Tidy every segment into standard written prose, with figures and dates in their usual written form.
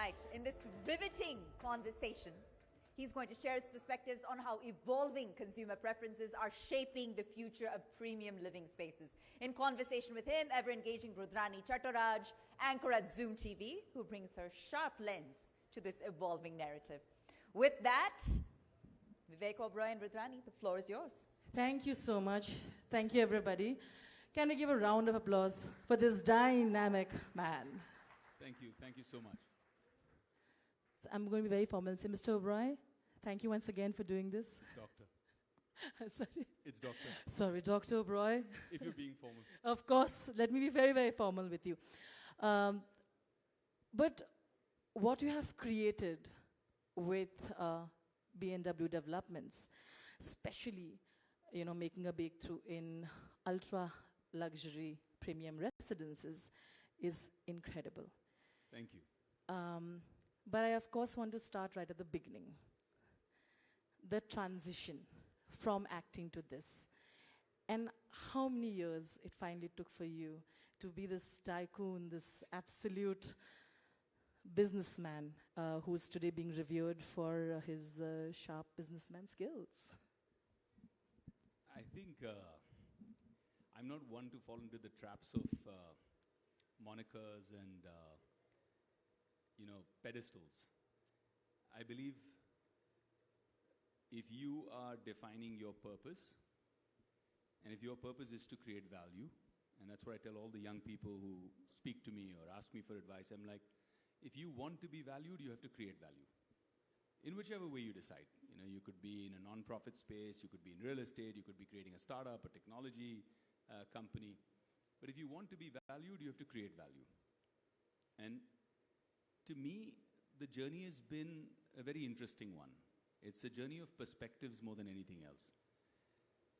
right, in this riveting conversation, he's going to share his perspectives on how evolving consumer preferences are shaping the future of premium living spaces. In conversation with him, ever-engaging Rudrani Chattaraj, anchor at Zoom TV, who brings her sharp lens to this evolving narrative. With that, Vivek Oberoi and Rudrani, the floor is yours. Thank you so much. Thank you, everybody. Can we give a round of applause for this dynamic man? Thank you. Thank you so much. So I'm going to be very formal and say, Mr. Oberoi, thank you once again for doing this. Doctor. Sorry. It's doctor. Sorry, Dr. Oberoi. If you're being formal. Of course. Let me be very, very formal with you. But what you have created with B&W Developments, especially, making a breakthrough in ultra-luxury premium residences, is incredible. Thank you. But I, of course, want to start right at the beginning. The transition from acting to this. And how many years it finally took for you to be this tycoon, this absolute businessman who's today being revered for his sharp businessman skills? I think I'm not one to fall into the traps of monikers and pedestals. I believe if you are defining your purpose, and if your purpose is to create value, and that's what I tell all the young people who speak to me or ask me for advice, I'm like, if you want to be valued, you have to create value. In whichever way you decide. You could be in a non-profit space, you could be in real estate, you could be creating a startup, a technology company. But if you want to be valued, you have to create value. And to me, the journey has been a very interesting one. It's a journey of perspectives more than anything else.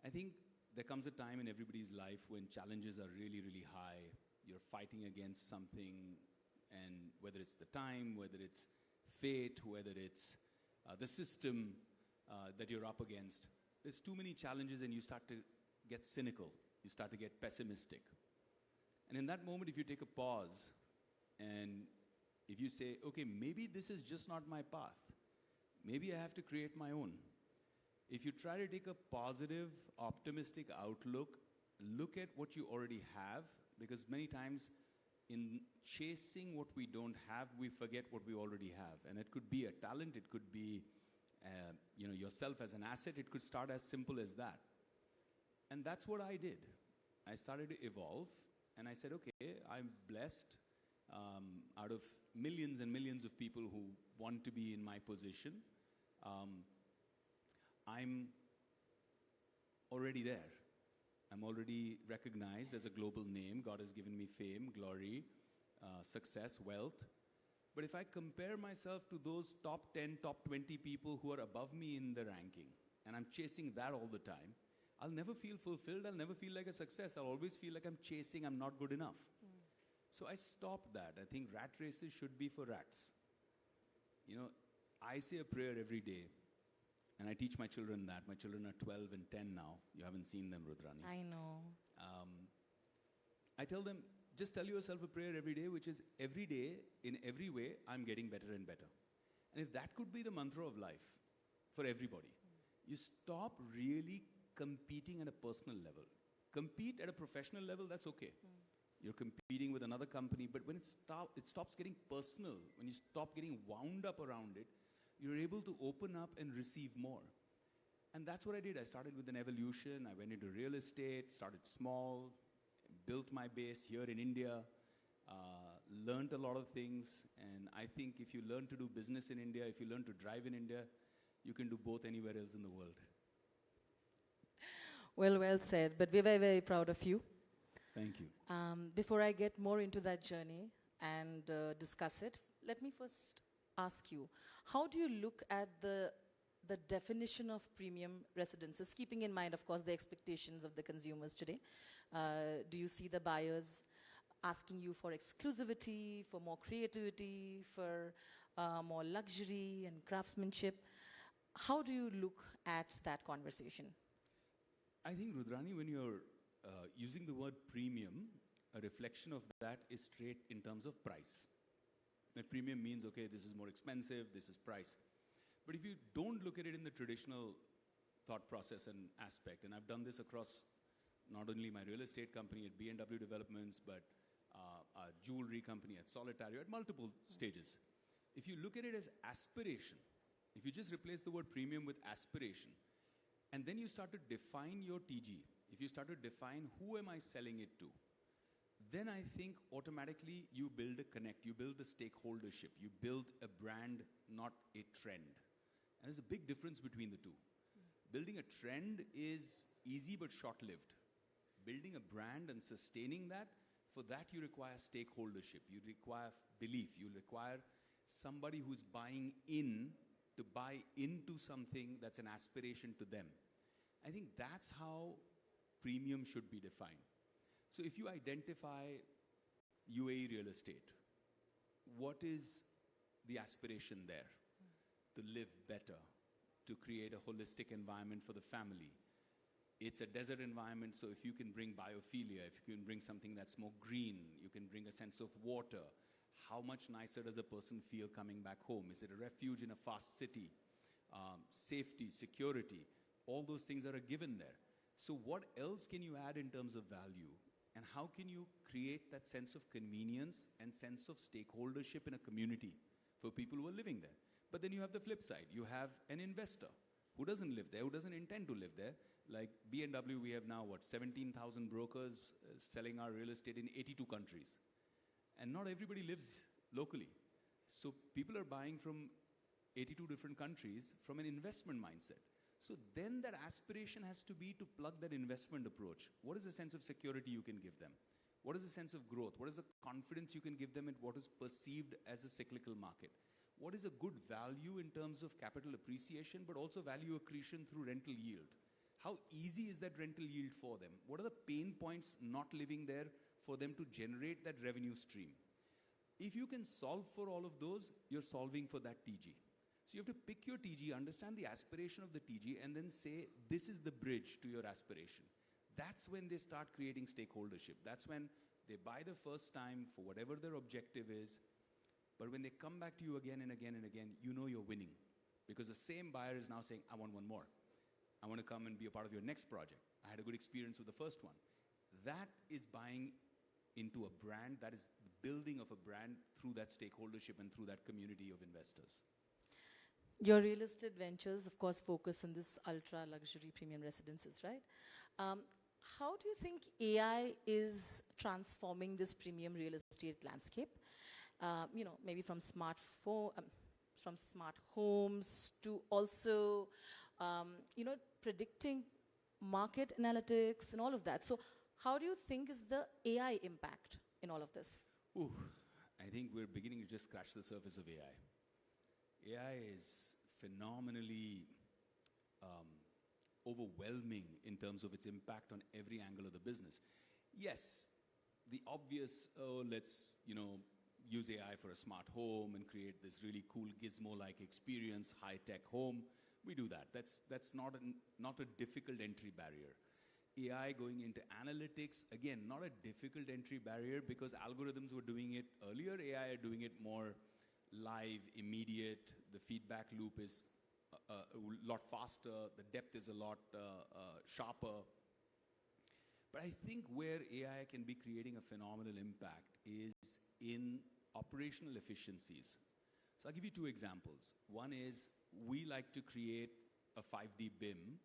I think there comes a time in everybody's life when challenges are really, really high. You're fighting against something, and whether it's the time, whether it's fate, whether it's the system that you're up against, there's too many challenges and you start to get cynical. You start to get pessimistic. And in that moment, if you take a pause and if you say, okay, maybe this is just not my path. Maybe I have to create my own. If you try to take a positive, optimistic outlook, look at what you already have, because many times in chasing what we don't have, we forget what we already have. And it could be a talent, it could be yourself as an asset, it could start as simple as that. And that's what I did. I started to evolve, and I said, okay, I'm blessed out of millions and millions of people who want to be in my position. I'm already there. I'm already recognized as a global name. God has given me fame, glory, success, wealth. But if I compare myself to those top 10, top 20 people who are above me in the ranking, and I'm chasing that all the time, I'll never feel fulfilled. I'll never feel like a success. I'll always feel like I'm chasing, I'm not good enough. So I stopped that. I think rat races should be for rats. I say a prayer every day. And I teach my children that. My children are 12 and 10 now. You haven't seen them, Rudrani. I know. I tell them, just tell yourself a prayer every day, which is every day, in every way, I'm getting better and better. And if that could be the mantra of life for everybody, you stop really competing at a personal level. Compete at a professional level, that's okay. You're competing with another company, but when it stops getting personal, when you stop getting wound up around it, you're able to open up and receive more. And that's what I did. I started with an evolution. I went into real estate, started small, built my base here in India, learned a lot of things. And I think if you learn to do business in India, if you learn to drive in India, you can do both anywhere else in the world. Well said. But we're very, very proud of you. Thank you. Before I get more into that journey and discuss it, let me first ask you, how do you look at the definition of premium residences, keeping in mind, of course, the expectations of the consumers today? Do you see the buyers asking you for exclusivity, for more creativity, for more luxury and craftsmanship? How do you look at that conversation? I think, Rudrani, when you're using the word premium, a reflection of that is straight in terms of price. That premium means, okay, this is more expensive, this is price. But if you don't look at it in the traditional thought process and aspect, and I've done this across not only my real estate company at B&W Developments, but a jewelry company at Solitario at multiple stages. If you look at it as aspiration, if you just replace the word premium with aspiration, and then you start to define your TG, if you start to define who am I selling it to, then I think automatically you build a connect, you build a stakeholdership, you build a brand, not a trend. And there's a big difference between the two. Building a trend is easy but short-lived. Building a brand and sustaining that, for that you require stakeholdership, you require belief, you require somebody who's buying in to buy into something that's an aspiration to them. I think that's how premium should be defined. So if you identify UAE real estate, what is the aspiration there? To live better, to create a holistic environment for the family. It's a desert environment, so if you can bring biophilia, if you can bring something that's more green, you can bring a sense of water. How much nicer does a person feel coming back home? Is it a refuge in a fast city? Safety, security, all those things are a given there. So what else can you add in terms of value? And how can you create that sense of convenience and sense of stakeholdership in a community for people who are living there? But then you have the flip side. You have an investor who doesn't live there, who doesn't intend to live there. Like B&W, we have now, 17,000 brokers selling our real estate in 82 countries. And not everybody lives locally. So people are buying from 82 different countries from an investment mindset. So then that aspiration has to be to plug that investment approach. What is the sense of security you can give them? What is the sense of growth? What is the confidence you can give them in what is perceived as a cyclical market? What is a good value in terms of capital appreciation, but also value accretion through rental yield? How easy is that rental yield for them? What are the pain points not living there for them to generate that revenue stream? If you can solve for all of those, you're solving for that TG. So you have to pick your TG, understand the aspiration of the TG, and then say, this is the bridge to your aspiration. That's when they start creating stakeholdership. That's when they buy the first time for whatever their objective is. But when they come back to you again and again and again, you know you're winning. Because the same buyer is now saying, I want one more. I want to come and be a part of your next project. I had a good experience with the first one. That is buying into a brand, that is the building of a brand through that stakeholdership and through that community of investors. Your real estate ventures, of course, focus on this ultra-luxury premium residences, right? How do you think AI is transforming this premium real estate landscape? Maybe from smart homes to also, predicting market analytics and all of that. So how do you think is the AI impact in all of this? I think we're beginning to just scratch the surface of AI. AI is phenomenally overwhelming in terms of its impact on every angle of the business. Yes, the obvious, let's, use AI for a smart home and create this really cool gizmo-like experience, high-tech home. We do that. That's not a difficult entry barrier. AI going into analytics, again, not a difficult entry barrier because algorithms were doing it earlier. AI are doing it more live, immediate. The feedback loop is a lot faster. The depth is a lot sharper. But I think where AI can be creating a phenomenal impact is in operational efficiencies. So I'll give you two examples. One is we like to create a 5D BIM,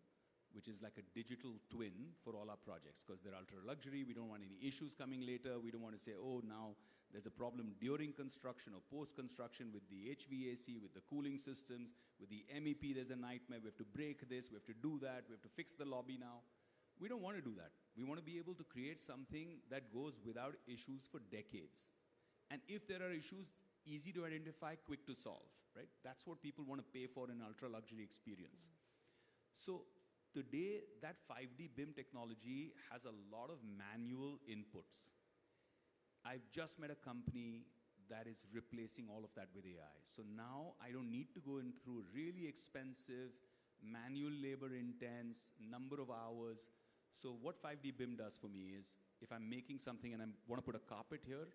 which is like a digital twin for all our projects because they're ultra luxury. We don't want any issues coming later. We don't want to say, oh, now there's a problem during construction or post-construction with the HVAC, with the cooling systems, with the MEP, there's a nightmare. We have to break this, we have to do that, we have to fix the lobby now. We don't want to do that. We want to be able to create something that goes without issues for decades. And if there are issues, easy to identify, quick to solve, right? That's what people want to pay for in ultra-luxury experience. So today, that 5D BIM technology has a lot of manual inputs. I've just met a company that is replacing all of that with AI. So now I don't need to go in through really expensive, manual labor intense, number of hours. So what 5D BIM does for me is, if I'm making something and I want to put a carpet here,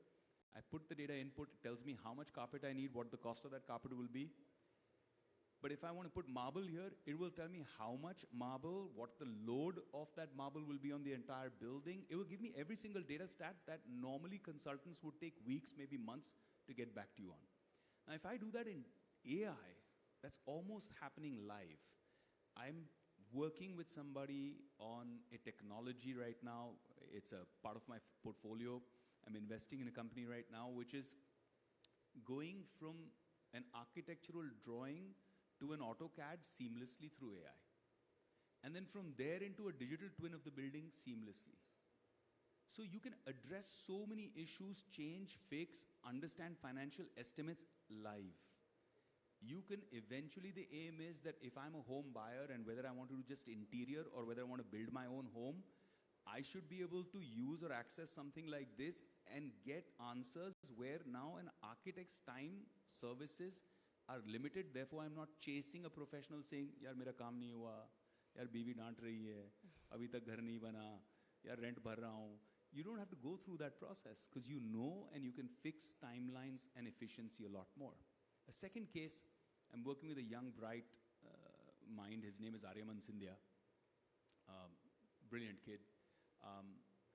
I put the data input, it tells me how much carpet I need, what the cost of that carpet will be. But if I want to put marble here, it will tell me how much marble, what the load of that marble will be on the entire building. It will give me every single data stat that normally consultants would take weeks, maybe months to get back to you on. Now, if I do that in AI, that's almost happening live. I'm working with somebody on a technology right now. It's a part of my portfolio. I'm investing in a company right now which is going from an architectural drawing to an AutoCAD seamlessly through AI. And then from there into a digital twin of the building seamlessly. So you can address so many issues, change, fix, understand financial estimates live. You can eventually, the aim is that if I'm a home buyer and whether I want to do just interior or whether I want to build my own home, I should be able to use or access something like this and get answers where now an architect's time, services are limited. Therefore, I'm not chasing a professional saying, yaar mera kaam nahi hua, yaar biwi daant rahi hai, abhi tak ghar nahi bana, yaar rent bhar raha hu. You don't have to go through that process because you know and you can fix timelines and efficiency a lot more. A second case, I'm working with a young, bright mind. His name is Aryaman Sindhya. Brilliant kid.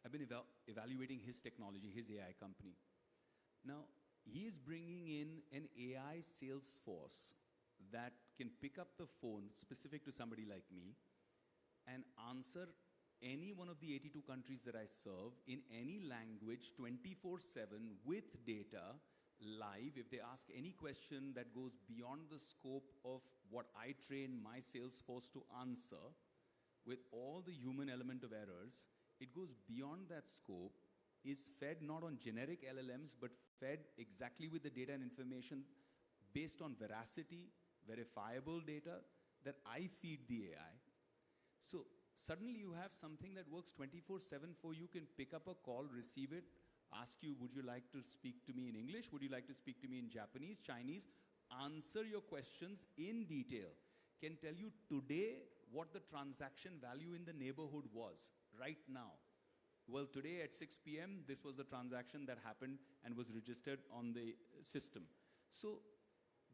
I've been evaluating his technology, his AI company. Now, he is bringing in an AI sales force that can pick up the phone specific to somebody like me and answer any one of the 82 countries that I serve in any language 24/7 with data live. If they ask any question that goes beyond the scope of what I train my sales force to answer, with all the human element of errors, it goes beyond that scope, is fed not on generic LLMs, but fed exactly with the data and information based on veracity, verifiable data that I feed the AI. So suddenly you have something that works 24/7 for you, can pick up a call, receive it, ask you, would you like to speak to me in English? Would you like to speak to me in Japanese, Chinese? Answer your questions in detail. Can tell you today what the transaction value in the neighborhood was right now. Well, today at 6 p.m., this was the transaction that happened and was registered on the system. So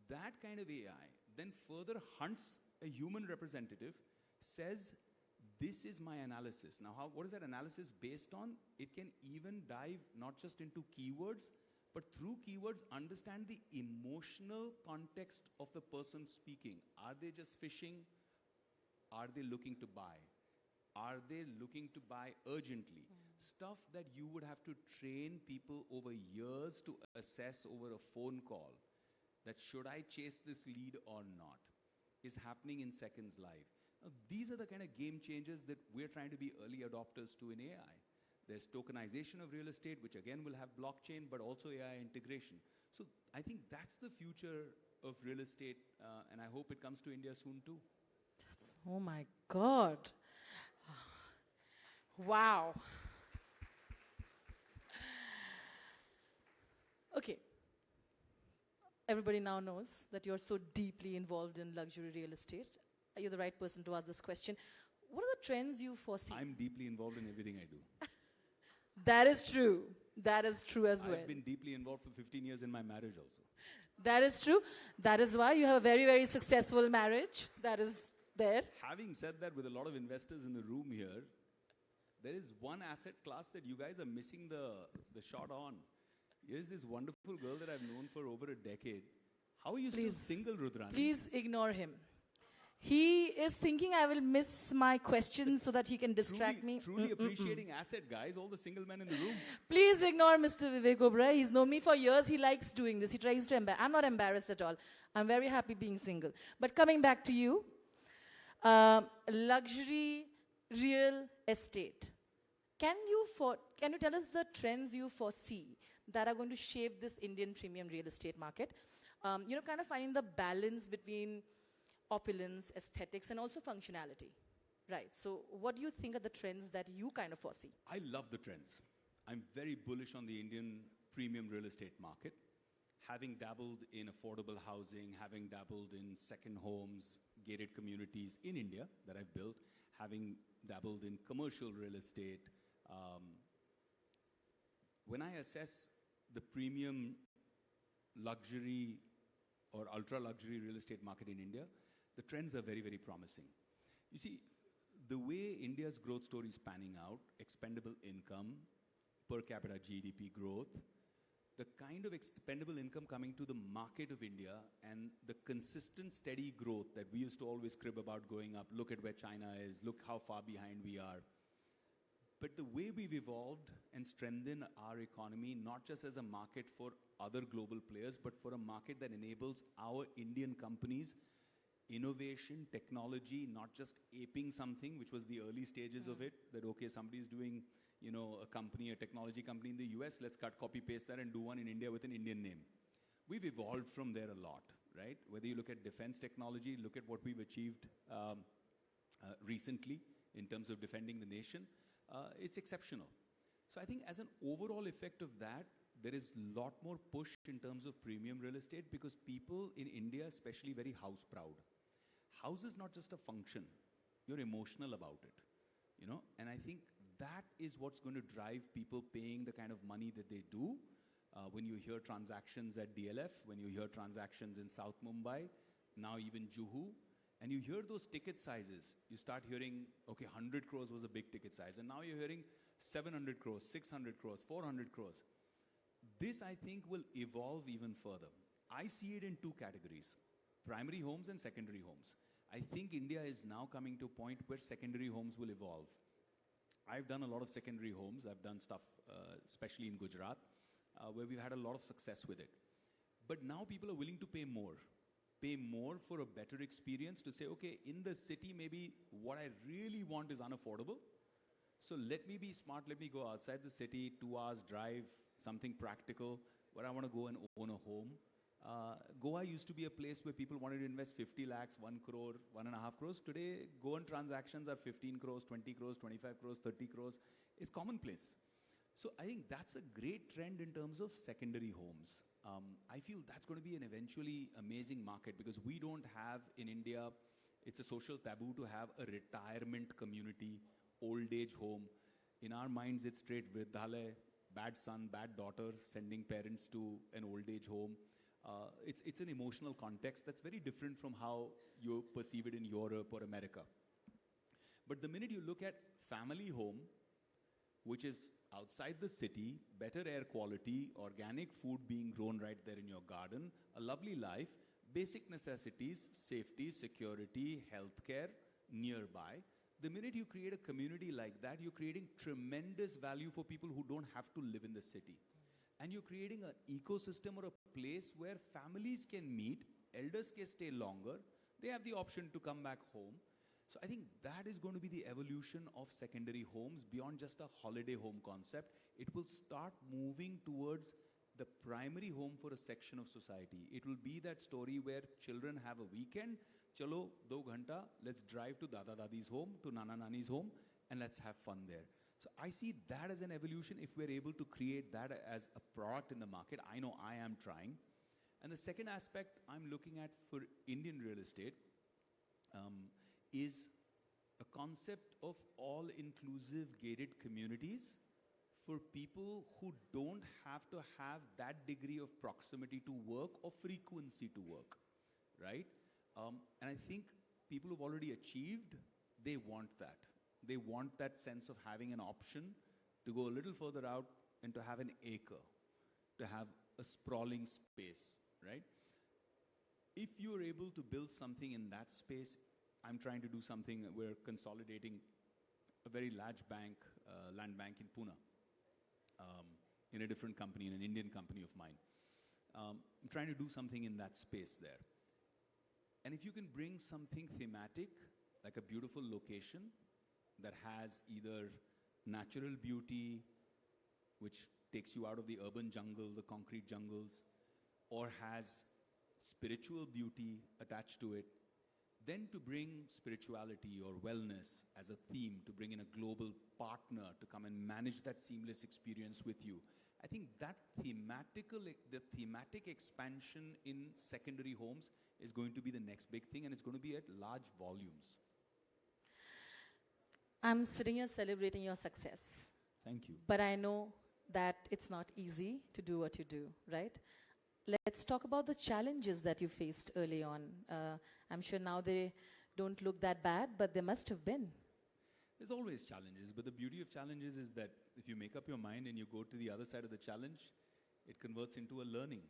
that kind of AI then further hunts a human representative, says, this is my analysis. Now, what is that analysis based on? It can even dive not just into keywords, but through keywords, understand the emotional context of the person speaking. Are they just fishing? Are they looking to buy? Are they looking to buy urgently? Stuff that you would have to train people over years to assess over a phone call, that should I chase this lead or not, is happening in seconds live. Now, these are the kind of game changers that we're trying to be early adopters to in AI. There's tokenization of real estate, which again will have blockchain, but also AI integration. So I think that's the future of real estate, and I hope it comes to India soon too. Oh my God. Wow. Okay. Everybody now knows that you're so deeply involved in luxury real estate. You're the right person to ask this question. What are the trends you foresee? I'm deeply involved in everything I do. That is true. That is true as well. I've been deeply involved for 15 years in my marriage also. That is true. That is why you have a very, very successful marriage. That is there. Having said that, with a lot of investors in the room here, there is one asset class that you guys are missing the shot on. Here's this wonderful girl that I've known for over a decade. How are you still single, Rudrani? Please ignore him. He is thinking I will miss my questions so that he can distract me. Truly appreciating asset, guys, all the single men in the room. Please ignore Mr. Vivek Oberoi. He's known me for years. He likes doing this. He tries to embarrass. I'm not embarrassed at all. I'm very happy being single. But coming back to you, luxury real estate. Can you tell us the trends you foresee that are going to shape this Indian premium real estate market? Kind of finding the balance between opulence, aesthetics, and also functionality. Right. So what do you think are the trends that you kind of foresee? I love the trends. I'm very bullish on the Indian premium real estate market. Having dabbled in affordable housing, having dabbled in second homes, gated communities in India that I've built, having dabbled in commercial real estate, when I assess the premium luxury or ultra luxury real estate market in India, the trends are very, very promising. You see, the way India's growth story is panning out, expendable income, per capita GDP growth, the kind of expendable income coming to the market of India and the consistent steady growth that we used to always crib about going up, look at where China is, look how far behind we are. But the way we've evolved and strengthened our economy, not just as a market for other global players, but for a market that enables our Indian companies innovation, technology, not just aping something, which was the early stages of it, that, okay, somebody's doing, you know, a company, a technology company in the US, let's cut, copy, paste that and do one in India with an Indian name. We've evolved from there a lot, right? Whether you look at defense technology, look at what we've achieved recently in terms of defending the nation, it's exceptional. So I think as an overall effect of that, there is a lot more push in terms of premium real estate because people in India, especially very house proud. House is not just a function. You're emotional about it, you know? And I think that is what's going to drive people paying the kind of money that they do. When you hear transactions at DLF, when you hear transactions in South Mumbai, now even Juhu, and you hear those ticket sizes, you start hearing, okay, 100 crores was a big ticket size, and now you're hearing 700 crores, 600 crores, 400 crores. This, I think, will evolve even further. I see it in two categories, primary homes and secondary homes. I think India is now coming to a point where secondary homes will evolve. I've done a lot of secondary homes. I've done stuff, especially in Gujarat, where we've had a lot of success with it. But now people are willing to pay more for a better experience to say, okay, in the city, maybe what I really want is unaffordable. So let me be smart. Let me go outside the city, 2 hours drive, something practical, where I want to go and own a home. Goa used to be a place where people wanted to invest 50 lakhs, 1 crore, 1.5 crores. Today, Goan transactions are 15 crores, 20 crores, 25 crores, 30 crores. It's commonplace. So I think that's a great trend in terms of secondary homes. I feel that's going to be an eventually amazing market because we don't have in India, it's a social taboo to have a retirement community, old age home. In our minds, it's straight Vridhalaya, bad son, bad daughter, sending parents to an old age home. It's an emotional context that's very different from how you perceive it in Europe or America. But the minute you look at family home, which is outside the city, better air quality, organic food being grown right there in your garden, a lovely life, basic necessities, safety, security, healthcare nearby. The minute you create a community like that, you're creating tremendous value for people who don't have to live in the city. And you're creating an ecosystem or a place where families can meet, elders can stay longer, they have the option to come back home. So I think that is going to be the evolution of secondary homes beyond just a holiday home concept. It will start moving towards the primary home for a section of society. It will be that story where children have a weekend, chalo, 2 ghanta, let's drive to Dada Dadi's home, to Nana Nani's home, and let's have fun there. So I see that as an evolution if we're able to create that as a product in the market. I know I am trying. And the second aspect I'm looking at for Indian real estate is a concept of all-inclusive gated communities for people who don't have to have that degree of proximity to work or frequency to work, right? And I think people who've already achieved, they want that. They want that sense of having an option to go a little further out and to have an acre, to have a sprawling space, right? If you're able to build something in that space, I'm trying to do something, we're consolidating a very large bank, land bank in Pune, in a different company, in an Indian company of mine. I'm trying to do something in that space there. And if you can bring something thematic, like a beautiful location that has either natural beauty, which takes you out of the urban jungle, the concrete jungles, or has spiritual beauty attached to it, then to bring spirituality or wellness as a theme, to bring in a global partner to come and manage that seamless experience with you. I think that the thematic expansion in secondary homes is going to be the next big thing, and it's going to be at large volumes. I'm sitting here celebrating your success. Thank you. But I know that it's not easy to do what you do, right? Let's talk about the challenges that you faced early on. I'm sure now they don't look that bad, but there must have been. There's always challenges, but the beauty of challenges is that if you make up your mind and you go to the other side of the challenge, it converts into a learning.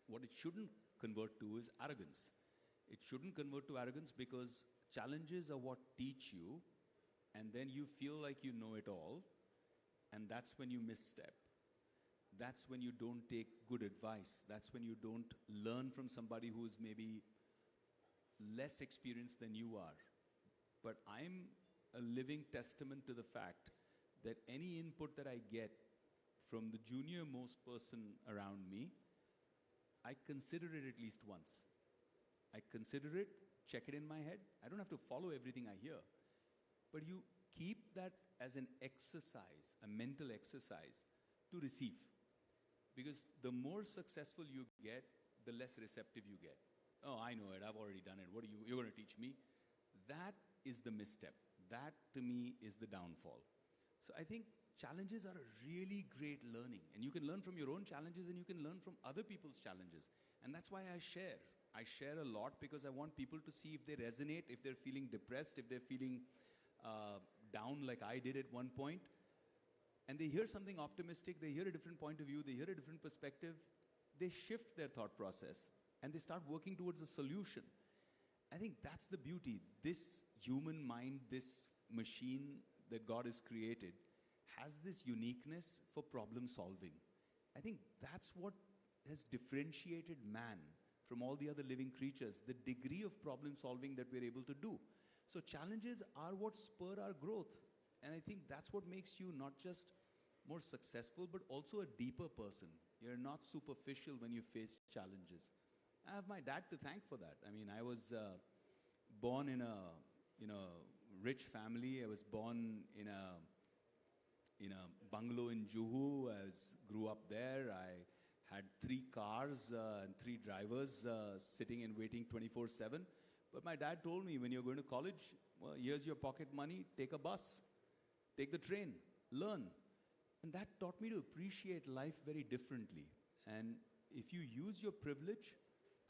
What it shouldn't convert to is arrogance. It shouldn't convert to arrogance because challenges are what teach you, and then you feel like you know it all, and that's when you misstep. That's when you don't take good advice. That's when you don't learn from somebody who is maybe less experienced than you are. But I'm a living testament to the fact that any input that I get from the junior most person around me, I consider it at least once. I consider it, check it in my head. I don't have to follow everything I hear. But you keep that as an exercise, a mental exercise to receive. Because the more successful you get, the less receptive you get. Oh, I know it, I've already done it. You're going to teach me? That is the misstep. That, to me, is the downfall. So I think challenges are a really great learning. And you can learn from your own challenges and you can learn from other people's challenges. And that's why I share. I share a lot because I want people to see if they resonate, if they're feeling depressed, if they're feeling down like I did at one point. And they hear something optimistic, they hear a different point of view, they hear a different perspective, they shift their thought process and they start working towards a solution. I think that's the beauty. This human mind, this machine that God has created, has this uniqueness for problem solving. I think that's what has differentiated man from all the other living creatures, the degree of problem solving that we're able to do. So challenges are what spur our growth. And I think that's what makes you not just more successful, but also a deeper person. You're not superficial when you face challenges. I have my dad to thank for that. I mean, I was born in a rich family. I was born in a bungalow in Juhu. Grew up there. I had 3 cars and 3 drivers sitting and waiting 24/7. But my dad told me, when you're going to college, well, here's your pocket money, take a bus, take the train, learn. And that taught me to appreciate life very differently. And if you use your privilege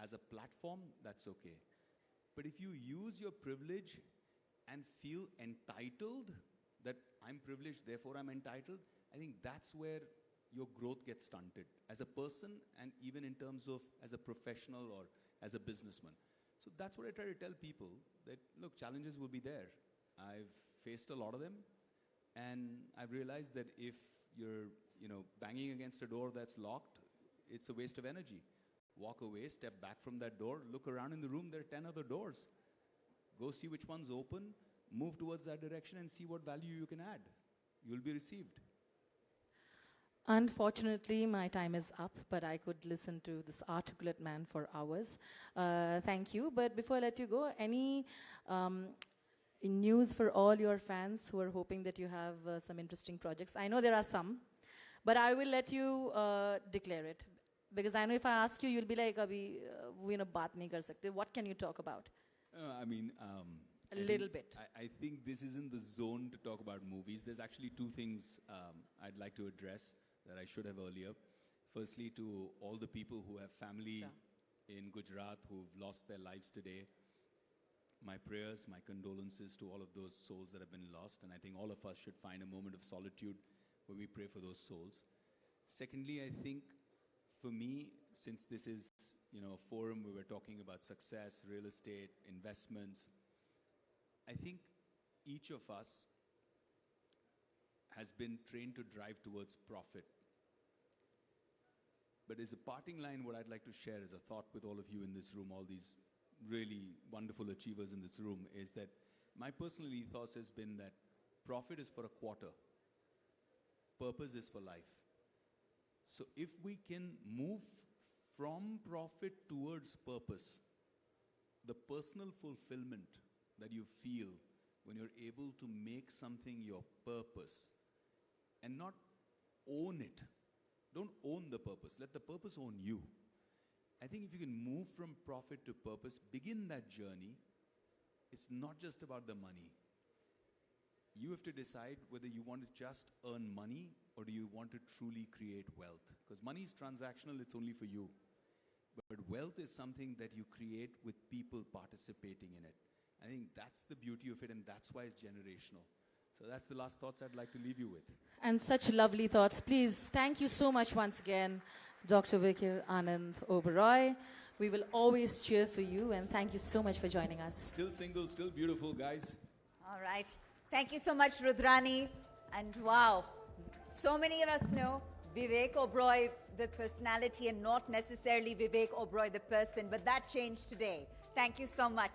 as a platform, that's okay. But if you use your privilege and feel entitled, that I'm privileged, therefore I'm entitled, I think that's where your growth gets stunted as a person and even in terms of as a professional or as a businessman. So that's what I try to tell people, that look, challenges will be there. I've faced a lot of them, and I've realized that if you're banging against a door that's locked, it's a waste of energy. Walk away, step back from that door, look around in the room, there are 10 other doors. Go see which one's open, move towards that direction and see what value you can add. You'll be received. Unfortunately, my time is up, but I could listen to this articulate man for hours. Thank you. But before I let you go, any news for all your fans who are hoping that you have some interesting projects? I know there are some, but I will let you declare it. Because I know if I ask you, you'll be like, Abhi, baat nahi kar sakte. What can you talk about? A little bit. I think this isn't the zone to talk about movies. There's actually 2 things I'd like to address that I should have earlier. Firstly, to all the people who have family in Gujarat who've lost their lives today, my prayers, my condolences to all of those souls that have been lost. And I think all of us should find a moment of solitude where we pray for those souls. Secondly, I think for me, since this is a forum where we're talking about success, real estate, investments, I think each of us has been trained to drive towards profit. But as a parting line, what I'd like to share as a thought with all of you in this room, all these really wonderful achievers in this room, is that my personal ethos has been that profit is for a quarter, purpose is for life. So if we can move from profit towards purpose, the personal fulfillment that you feel when you're able to make something your purpose and not own it. Don't own the purpose. Let the purpose own you. I think if you can move from profit to purpose, begin that journey, it's not just about the money. You have to decide whether you want to just earn money or do you want to truly create wealth? Because money is transactional, it's only for you. But wealth is something that you create with people participating in it. I think that's the beauty of it, and that's why it's generational. So that's the last thoughts I'd like to leave you with. And such lovely thoughts. Please, thank you so much once again, Dr. Vivek Anand Oberoi. We will always cheer for you, and thank you so much for joining us. Still single, still beautiful, guys. All right. Thank you so much, Rudrani. And wow, so many of us know Vivek Oberoi, the personality, and not necessarily Vivek Oberoi, the person, but that changed today. Thank you so much.